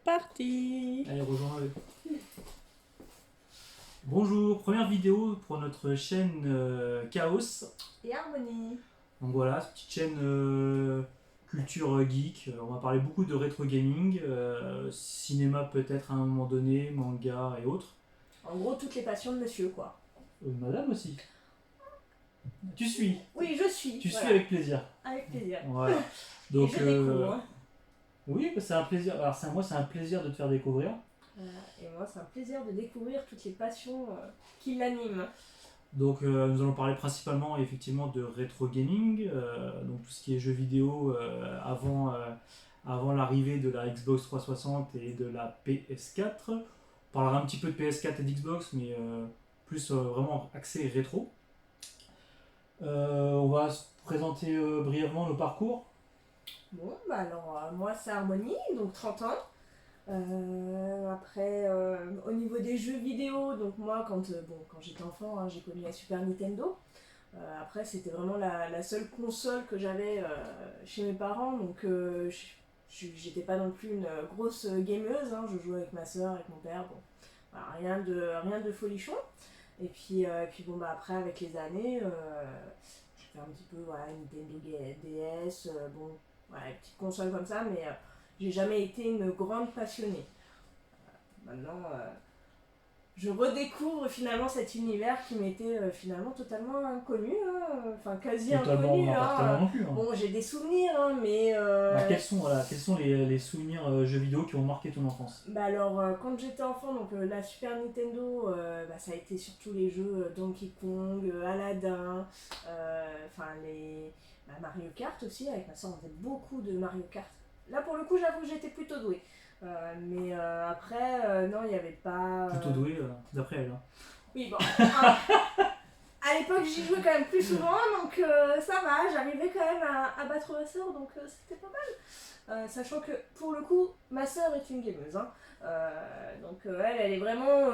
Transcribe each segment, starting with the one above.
parti. Allez, rejoins-le. Bonjour, première vidéo pour notre chaîne Chaos. Et Harmonie. Donc voilà, petite chaîne culture geek. On va parler beaucoup de rétro gaming, cinéma peut-être à un moment donné, manga et autres. En gros, toutes les passions de monsieur, quoi. Madame aussi. Tu suis. Oui, je suis. Tu voilà. suis avec plaisir. Avec plaisir. Voilà. Donc, Et je découvre. oui, c'est un plaisir. Alors moi, c'est un plaisir de te faire découvrir. Et moi, c'est un plaisir de découvrir toutes les passions qui l'animent. Donc nous allons parler principalement effectivement de rétro gaming, donc tout ce qui est jeux vidéo avant l'arrivée de la Xbox 360 et de la PS4. On parlera un petit peu de PS4 et d'Xbox, mais plus vraiment axé rétro. On va se présenter brièvement nos parcours. Bon, bah alors, moi, c'est Harmonie, donc 30 ans. Après, au niveau des jeux vidéo, donc moi, quand j'étais enfant, hein, j'ai connu la Super Nintendo. Après, c'était vraiment la seule console que j'avais chez mes parents, donc j'étais pas non plus une grosse gameuse, hein, je jouais avec ma soeur, avec mon père, bon, voilà, rien de folichon. Et puis bon, bah, après, avec les années, j'ai fait un petit peu voilà, Nintendo DS, bon, voilà, les petites consoles comme ça, mais j'ai jamais été une grande passionnée. Maintenant, je redécouvre finalement cet univers qui m'était finalement totalement inconnu, hein, enfin quasi Totalement, inconnu. pas totalement non plus. Hein. Bon, j'ai des souvenirs, hein, mais. Quels sont les souvenirs jeux vidéo qui ont marqué ton enfance? Bah alors, quand j'étais enfant, donc la Super Nintendo, bah, ça a été surtout les jeux Donkey Kong, Aladdin, les Mario Kart aussi. Avec ma soeur, on faisait beaucoup de Mario Kart. Là, pour le coup, j'avoue, j'étais plutôt douée. Mais après, non, il n'y avait pas. Plutôt doué, d'après elle. Hein. Oui, bon. À l'époque, j'y jouais quand même plus souvent, donc ça va, j'arrivais quand même à battre ma soeur, donc c'était pas mal. Sachant que pour le coup, ma soeur est une gameuse, hein. Donc elle est vraiment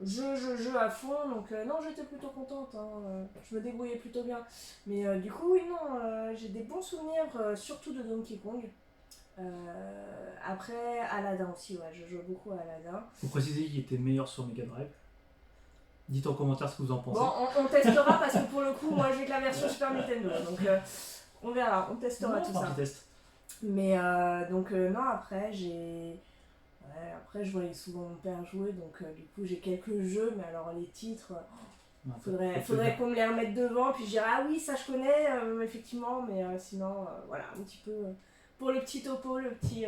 jeu à fond, donc non, j'étais plutôt contente, hein. Je me débrouillais plutôt bien. Mais du coup, oui, non, j'ai des bons souvenirs, surtout de Donkey Kong. Après, Aladdin aussi, ouais, je joue beaucoup à Aladdin. Faut préciser qu'il était meilleur sur Mega Drive. Dites en commentaire ce que vous en pensez. Bon, on testera parce que pour le coup, moi j'ai que la version Super Nintendo, donc on verra, on testera tout ça. Test. Mais donc non, après après je voyais souvent mon père jouer, donc du coup j'ai quelques jeux, mais alors les titres, faudrait qu'on me les remette devant, puis je dirais ah oui ça je connais effectivement, mais sinon voilà un petit peu pour le petit topo, le petit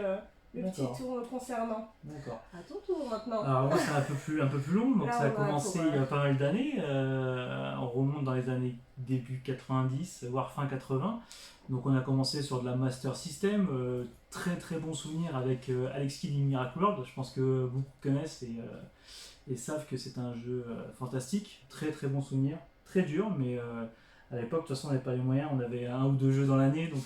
tour me concernant. D'accord. À ton tour maintenant. Alors moi c'est un peu plus long, donc là, ça a commencé il y a pas mal d'années, on remonte dans les années début 90, voire fin 80. Donc on a commencé sur de la Master System, très très bon souvenir avec Alex Kidd in Miracle World. Je pense que beaucoup connaissent et savent que c'est un jeu fantastique, très très bon souvenir, très dur, mais à l'époque de toute façon on n'avait pas les moyens, on avait un ou deux jeux dans l'année, donc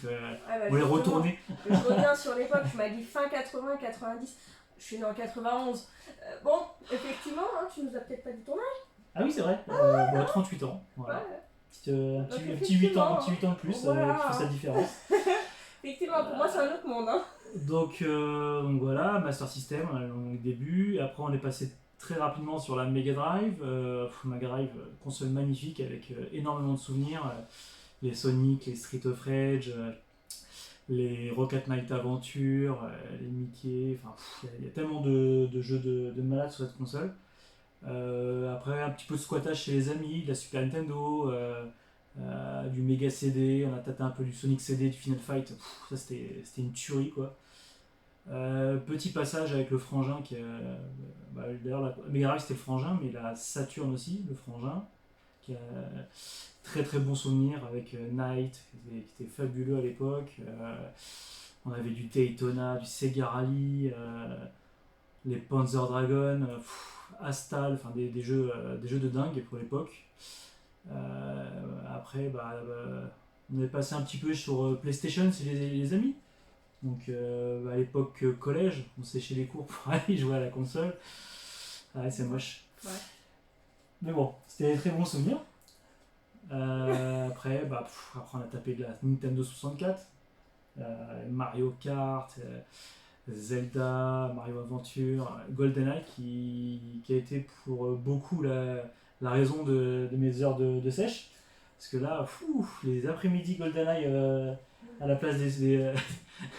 on les retournait. Je reviens sur l'époque, je m'as dit fin 80, 90, je suis né en 91. Bon, effectivement, hein, tu nous as peut-être pas dit ton âge. Ah oui c'est vrai, 38 ans, voilà. Ouais. Petit 8 ans de plus, voilà, qui fait sa différence. Effectivement, pour moi c'est un autre monde. Hein. Donc voilà, Master System, on a les débuts. Après on est passé très rapidement sur la Mega Drive. Mega Drive, console magnifique avec énormément de souvenirs. Les Sonic, les Street of Rage, les Rocket Knight Adventure, les Mickey. Enfin, il y a tellement de jeux de malades sur cette console. Après un petit peu de squattage chez les amis, de la Super Nintendo, du Mega CD, on a tâté un peu du Sonic CD, du Final Fight. Ça c'était une tuerie quoi. Petit passage avec le frangin qui d'ailleurs la Mega Drive c'était le frangin, mais la Saturn aussi, le frangin, qui a très très bon souvenir avec Knight qui était fabuleux à l'époque. On avait du Daytona, du Sega Rally, les Panzer Dragon, Astal, enfin des jeux de dingue pour l'époque. Après on est passé un petit peu sur PlayStation, c'est les amis. Donc à l'époque collège, on séchait les cours pour aller jouer à la console. Ouais, c'est moche. Ouais. Mais bon, c'était des très bons souvenirs. Après on a tapé de la Nintendo 64, Mario Kart, Zelda, Mario Aventure, GoldenEye qui a été pour beaucoup la raison de mes heures de sèche. Parce que là, les après-midi GoldenEye à la place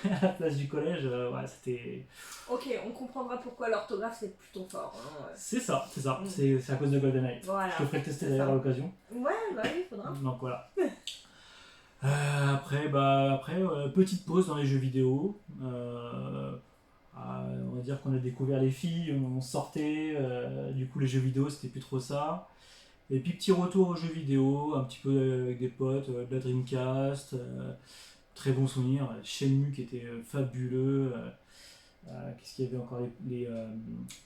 à la place du collège, ouais, c'était. Ok, on comprendra pourquoi l'orthographe c'est plutôt fort. Hein. C'est ça. C'est à cause de GoldenEye. Voilà, je te ferai tester d'ailleurs à l'occasion. Ouais, bah oui, faudra. Donc voilà. Après, petite pause dans les jeux vidéo. On va dire qu'on a découvert les filles, on sortait, du coup les jeux vidéo c'était plus trop ça. Et puis petit retour aux jeux vidéo, un petit peu avec des potes, de la Dreamcast, très bon souvenir, Shenmue qui était fabuleux. Qu'est-ce qu'il y avait encore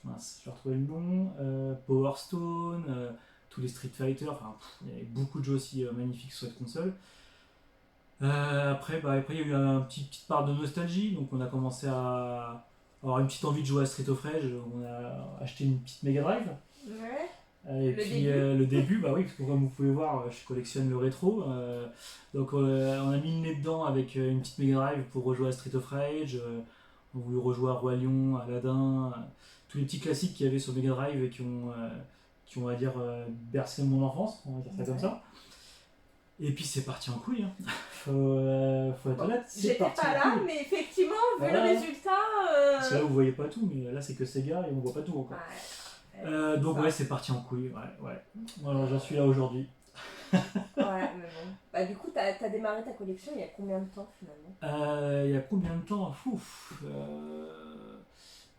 mince, je vais retrouver le nom, Power Stone, tous les Street Fighter, enfin il y avait beaucoup de jeux aussi magnifiques sur cette console. Après il y a eu une petite part de nostalgie, donc on a commencé à avoir une petite envie de jouer à Street of Rage, on a acheté une petite Mega Drive. Ouais. Et puis le début, bah oui, parce que comme vous pouvez voir, je collectionne le rétro. Donc on a mis le nez dedans avec une petite Mega Drive pour rejouer à Street of Rage. On a voulu rejouer à Roi Lion, à Aladdin, tous les petits classiques qu'il y avait sur Mega Drive et qui ont, on va dire, bercé mon enfance, on va dire ça comme ça. Et puis c'est parti en couille. Hein. faut être honnête. J'étais pas là, mais effectivement, vu le résultat. Parce que là vous voyez pas tout, mais là c'est que Sega et on voit pas tout encore. Donc ouais, c'est parti en couille. Ouais. Alors j'en suis là aujourd'hui. Ouais, mais bon. Bah du coup, t'as démarré ta collection il y a combien de temps finalement? Il y a combien de temps?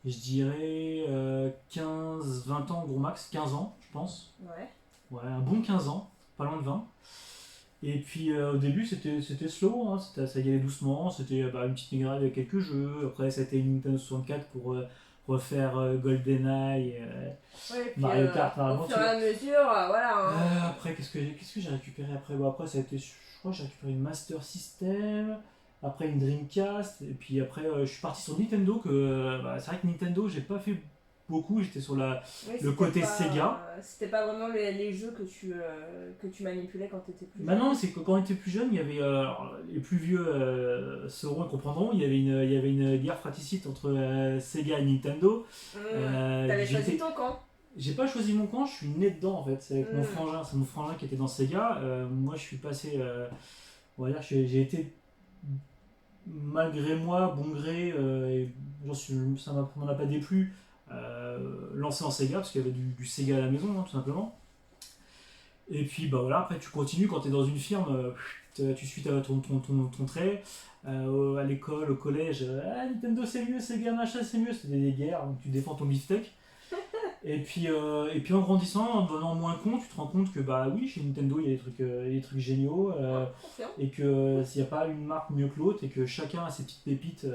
Je dirais 15-20 ans gros max, 15 ans je pense. Ouais, un bon 15 ans, pas loin de 20. Et puis au début c'était slow, hein, ça y allait doucement, c'était une petite Mega Drive avec quelques jeux, après ça a été une Nintendo 64 pour refaire GoldenEye, Mario Kart, au fur et à mesure, voilà. Hein. Après qu'est-ce que j'ai récupéré après? Après ça a été, je crois que j'ai récupéré une Master System, après une Dreamcast, et puis après je suis parti sur Nintendo, c'est vrai que Nintendo j'ai pas fait beaucoup, j'étais sur le côté Sega. C'était pas vraiment les jeux que tu manipulais quand t'étais plus jeune. Bah non, c'est que quand on était plus jeune, il y avait les plus vieux sauront et comprendront, il y avait une guerre fratricide entre Sega et Nintendo. T'avais choisi ton camp? J'ai pas choisi mon camp, je suis né dedans en fait. C'est avec mon frangin, c'est mon frangin qui était dans Sega. Moi je suis passé, on va dire, j'ai été malgré moi, bon gré, et ça m'en a pas déplu. Lancé en Sega parce qu'il y avait du Sega à la maison, hein, tout simplement. Et puis bah voilà, après tu continues quand tu es dans une firme, tu suis ton trait. À l'école, au collège, Nintendo c'est mieux, Sega machin c'est mieux, c'était des guerres, donc tu défends ton beefsteak. Et puis en grandissant, en devenant moins con, tu te rends compte que bah oui, chez Nintendo il y a des trucs géniaux, et que s'il n'y a pas une marque mieux que l'autre, et que chacun a ses petites pépites,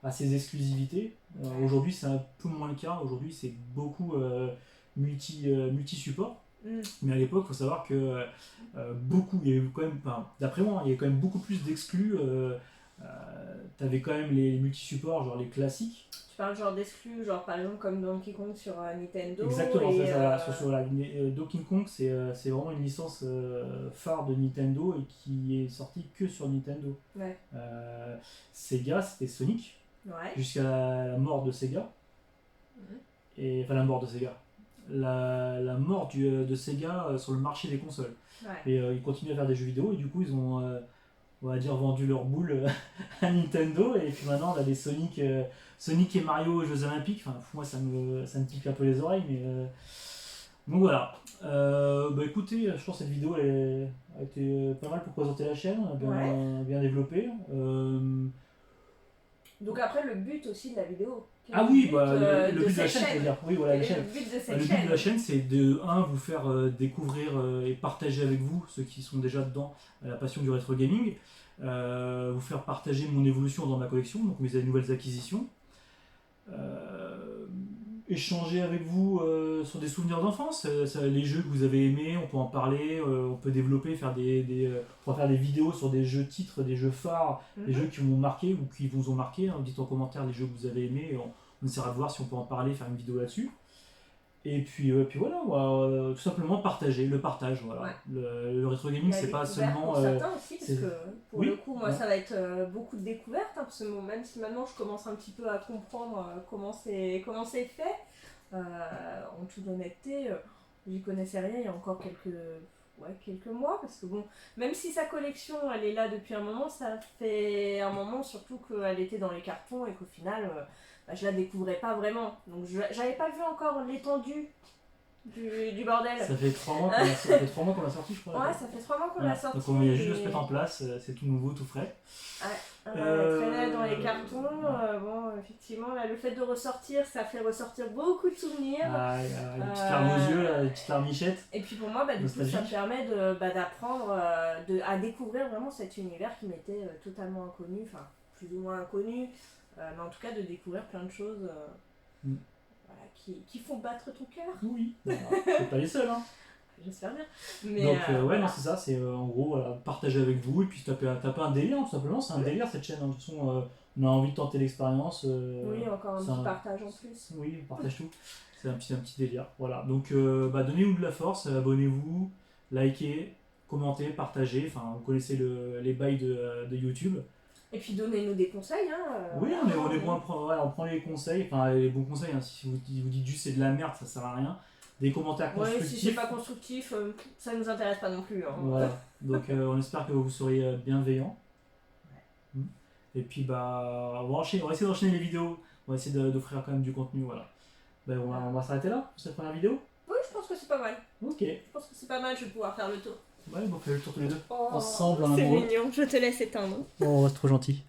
à ses exclusivités. Aujourd'hui c'est un peu moins le cas, aujourd'hui c'est beaucoup multi-support. Mais à l'époque, il faut savoir que il y avait quand même, d'après moi, il y avait quand même beaucoup plus d'exclus. T'avais quand même les multi-supports, genre les classiques. Tu parles genre d'exclus, genre par exemple comme Donkey Kong sur Nintendo. Exactement, c'est ça. Sur Donkey Kong, c'est vraiment une licence phare de Nintendo et qui est sortie que sur Nintendo. Ouais. Sega, c'était Sonic. Ouais. Jusqu'à la mort de Sega. Et, enfin, la mort de Sega. La mort de Sega sur le marché des consoles. Ouais. Et ils continuent à faire des jeux vidéo et du coup ils ont on va dire vendu leur boule à Nintendo, et puis maintenant on a des Sonic et Mario aux Jeux Olympiques. Enfin, moi ça me pique un peu les oreilles, mais donc voilà. Écoutez, je pense que cette vidéo a été pas mal pour présenter la chaîne, bien développée. Donc après le but aussi de la vidéo. Ah oui, le but de la chaîne, c'est-à-dire, oui, voilà, la chaîne. Le but de Le but de la chaîne, c'est de vous faire découvrir et partager avec vous, ceux qui sont déjà dedans, la passion du rétro gaming, vous faire partager mon évolution dans ma collection, donc mes nouvelles acquisitions, échanger avec vous sur des souvenirs d'enfance, les jeux que vous avez aimés, on peut en parler, on peut développer, on pourra faire des vidéos sur des jeux titres, des jeux phares, des jeux qui vous ont marqué ou qui vous ont marqué. Dites en commentaire les jeux que vous avez aimés, et on essaiera de voir si on peut en parler, faire une vidéo là-dessus. puis voilà, tout simplement partager, le partage, voilà. Ouais. Le rétro gaming, c'est pas seulement. Pour certains aussi, parce que pour oui, le coup, moi, ça va être beaucoup de découvertes, hein, parce que même si maintenant je commence un petit peu à comprendre comment c'est fait, en toute honnêteté, j'y connaissais rien il y a encore quelques mois, parce que bon, même si sa collection elle est là depuis un moment, ça fait un moment surtout qu'elle était dans les cartons et qu'au final je la découvrais pas vraiment. Donc j'avais pas vu encore l'étendue du bordel. Ça fait 3 mois qu'on l'a sorti, je crois. Ouais, ça fait 3 mois qu'on l'a sorti. Donc on vient juste de se mettre en place, c'est tout nouveau, tout frais. Ouais, elle traînait dans les cartons. Bon, effectivement, là, le fait de ressortir, ça fait ressortir beaucoup de souvenirs. Une petite larme aux yeux, une petite larmichette. Et puis pour moi, du coup, ça me permet d'apprendre à découvrir vraiment cet univers qui m'était totalement inconnu, enfin, plus ou moins inconnu, mais en tout cas de découvrir plein de choses voilà, qui font battre ton cœur. Oui, c'est pas les seuls, hein. J'espère bien. Mais donc ouais, non, c'est ça, c'est en gros voilà, partager avec vous et puis taper un délire, hein, tout simplement. C'est un délire cette chaîne, hein. De toute façon, on a envie de tenter l'expérience. Oui, encore un petit partage en plus. Oui, on partage tout. C'est un petit délire. Voilà, donc donnez-nous de la force, abonnez-vous, likez, commentez, partagez. Enfin, vous connaissez les bails de YouTube. Et puis donnez-nous des conseils. Hein, oui, on est bon on prend les conseils, enfin les bons conseils. Hein, si vous dites juste c'est de la merde, ça sert à rien. Des commentaires constructifs. Oui, si c'est pas constructif, ça nous intéresse pas non plus. Hein. Voilà. Donc on espère que vous serez bienveillants. Ouais. Et puis on va essayer d'enchaîner les vidéos. On va essayer d'offrir quand même du contenu. Voilà. On va s'arrêter là pour cette première vidéo. Oui, je pense que c'est pas mal. Ok. Je pense que c'est pas mal, je vais pouvoir faire le tour. Ouais, on fait le tour tous les deux. Oh, Ensemble, en amoureux. C'est mignon, je te laisse éteindre. Oh, c'est trop gentil.